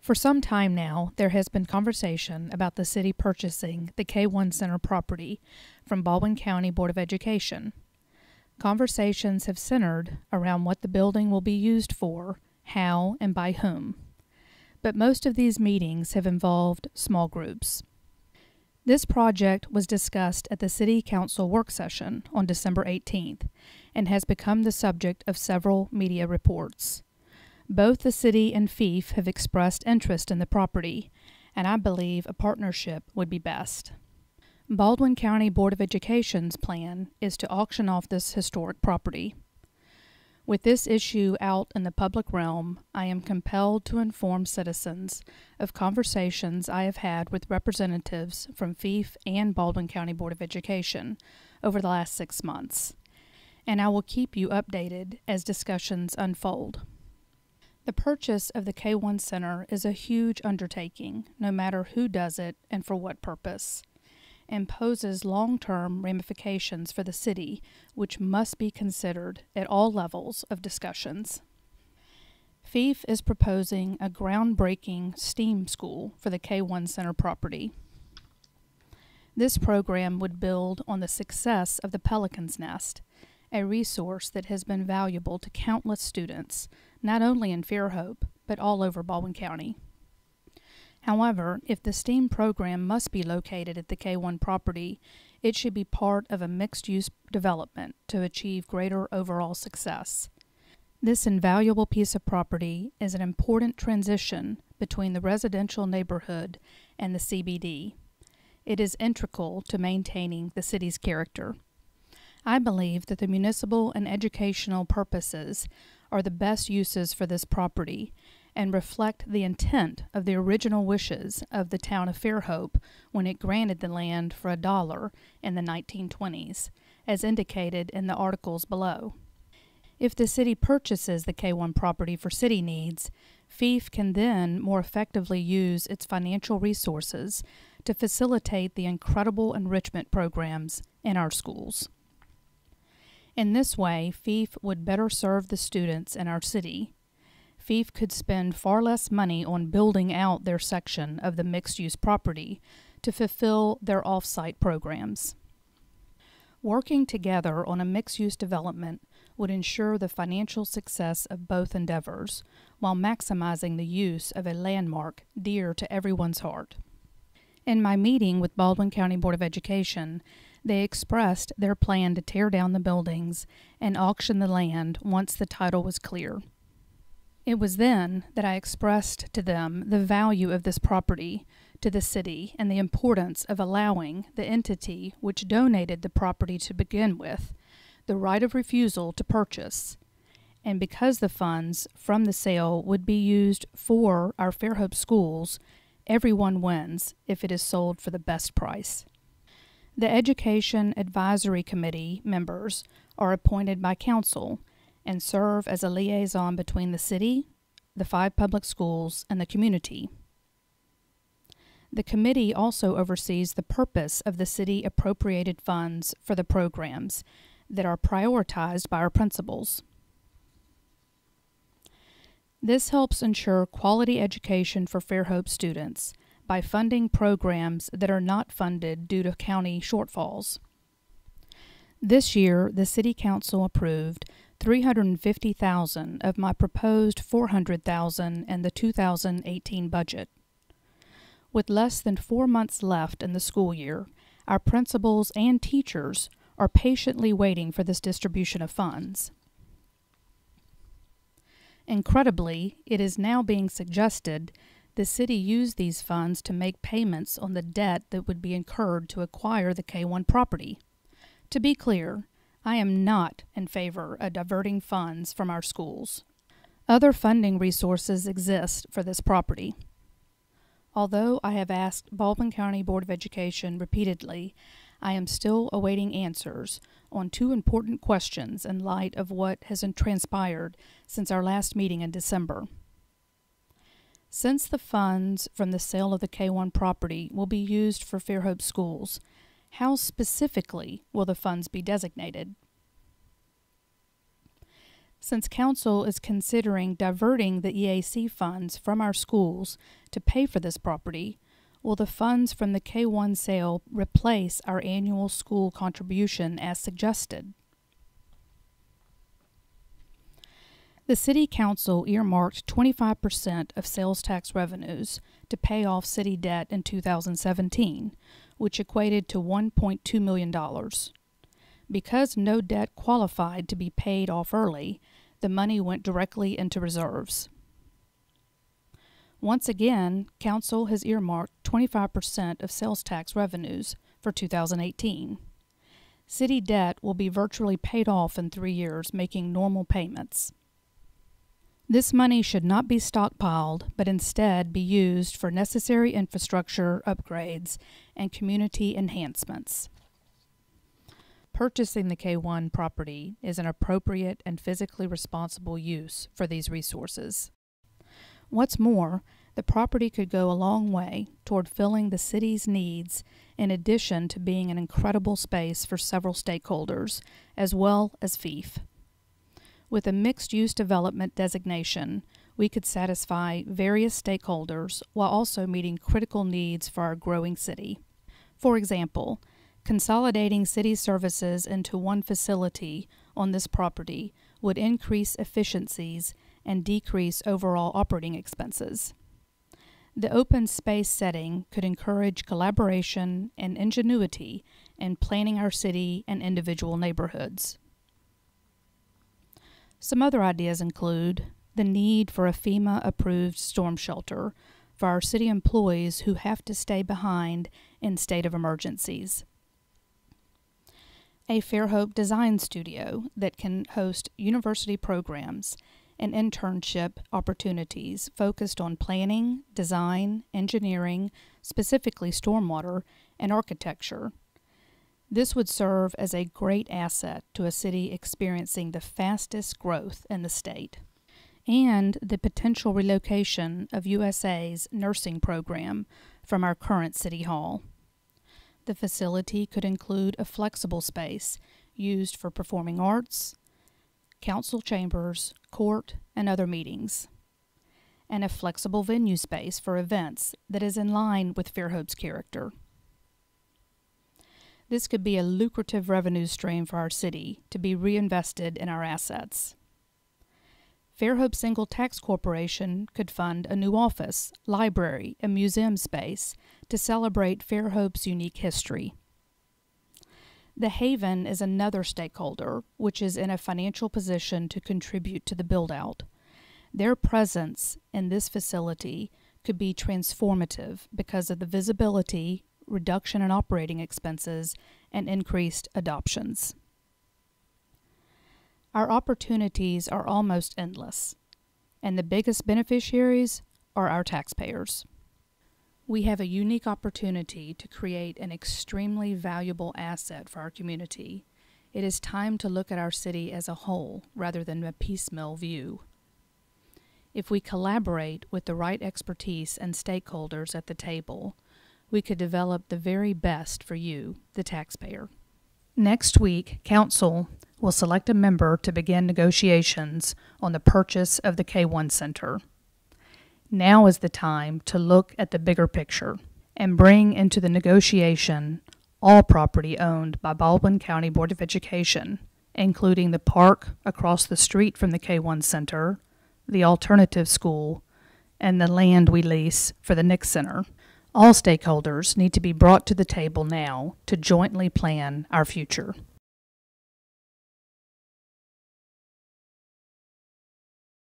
For some time now, there has been conversation about the city purchasing the K-1 Center property from Baldwin County Board of Education. Conversations have centered around what the building will be used for, how, and by whom. But most of these meetings have involved small groups. This project was discussed at the City Council work session on December 18th and has become the subject of several media reports. Both the city and FIF have expressed interest in the property, and I believe a partnership would be best. Baldwin County Board of Education's plan is to auction off this historic property. With this issue out in the public realm, I am compelled to inform citizens of conversations I have had with representatives from FIF and Baldwin County Board of Education over the last 6 months, and I will keep you updated as discussions unfold. The purchase of the K-1 Center is a huge undertaking, no matter who does it and for what purpose, and poses long-term ramifications for the city, which must be considered at all levels of discussions. FIF is proposing a groundbreaking STEAM school for the K-1 Center property. This program would build on the success of the Pelican's Nest, a resource that has been valuable to countless students, not only in Fairhope, but all over Baldwin County. However, if the STEAM program must be located at the K-1 property, it should be part of a mixed-use development to achieve greater overall success. This invaluable piece of property is an important transition between the residential neighborhood and the CBD. It is integral to maintaining the city's character. I believe that the municipal and educational purposes are the best uses for this property and reflect the intent of the original wishes of the town of Fairhope when it granted the land for $1 in the 1920s, as indicated in the articles below. If the city purchases the K-1 property for city needs, FIF can then more effectively use its financial resources to facilitate the incredible enrichment programs in our schools. In this way, FIF would better serve the students in our city. FIF could spend far less money on building out their section of the mixed-use property to fulfill their off-site programs. Working together on a mixed-use development would ensure the financial success of both endeavors, while maximizing the use of a landmark dear to everyone's heart. In my meeting with Baldwin County Board of Education, they expressed their plan to tear down the buildings and auction the land once the title was clear. It was then that I expressed to them the value of this property to the city and the importance of allowing the entity which donated the property to begin with the right of refusal to purchase. And because the funds from the sale would be used for our Fairhope schools, everyone wins if it is sold for the best price. The Education Advisory Committee members are appointed by council and serve as a liaison between the city, the 5 public schools, and the community. The committee also oversees the purpose of the city appropriated funds for the programs that are prioritized by our principals. This helps ensure quality education for Fairhope students by funding programs that are not funded due to county shortfalls. This year, the City Council approved $350,000 of my proposed $400,000 in the 2018 budget. With less than 4 months left in the school year, our principals and teachers are patiently waiting for this distribution of funds. Incredibly, it is now being suggested the city use these funds to make payments on the debt that would be incurred to acquire the K-1 property. To be clear, I am not in favor of diverting funds from our schools. Other funding resources exist for this property. Although I have asked Baldwin County Board of Education repeatedly, I am still awaiting answers on 2 important questions in light of what has transpired since our last meeting in December. Since the funds from the sale of the K-1 property will be used for Fairhope schools, how specifically will the funds be designated? Since Council is considering diverting the EAC funds from our schools to pay for this property, will the funds from the K-1 sale replace our annual school contribution as suggested? The City Council earmarked 25% of sales tax revenues to pay off city debt in 2017, which equated to $1.2 million. Because no debt qualified to be paid off early, the money went directly into reserves. Once again, Council has earmarked 25% of sales tax revenues for 2018. City debt will be virtually paid off in 3 years, making normal payments. This money should not be stockpiled, but instead be used for necessary infrastructure upgrades and community enhancements. Purchasing the K-1 property is an appropriate and physically responsible use for these resources. What's more, the property could go a long way toward filling the city's needs in addition to being an incredible space for several stakeholders, as well as FIF. With a mixed-use development designation, we could satisfy various stakeholders while also meeting critical needs for our growing city. For example, consolidating city services into one facility on this property would increase efficiencies and decrease overall operating expenses. The open space setting could encourage collaboration and ingenuity in planning our city and individual neighborhoods. Some other ideas include the need for a FEMA-approved storm shelter for our city employees who have to stay behind in state of emergencies. A Fairhope design studio that can host university programs and internship opportunities focused on planning, design, engineering, specifically stormwater, and architecture. This would serve as a great asset to a city experiencing the fastest growth in the state. And the potential relocation of USA's nursing program from our current City Hall. The facility could include a flexible space used for performing arts, council chambers, court, and other meetings, and a flexible venue space for events that is in line with Fairhope's character. This could be a lucrative revenue stream for our city to be reinvested in our assets. Fairhope Single Tax Corporation could fund a new office, library, and museum space to celebrate Fairhope's unique history. The Haven is another stakeholder which is in a financial position to contribute to the build-out. Their presence in this facility could be transformative because of the visibility, reduction in operating expenses, and increased adoptions. Our opportunities are almost endless, and the biggest beneficiaries are our taxpayers. We have a unique opportunity to create an extremely valuable asset for our community. It is time to look at our city as a whole rather than a piecemeal view. If we collaborate with the right expertise and stakeholders at the table, we could develop the very best for you, the taxpayer. Next week, Council will select a member to begin negotiations on the purchase of the K-1 Center. Now is the time to look at the bigger picture and bring into the negotiation all property owned by Baldwin County Board of Education, including the park across the street from the K-1 Center, the alternative school, and the land we lease for the Nick Center. All stakeholders need to be brought to the table now to jointly plan our future.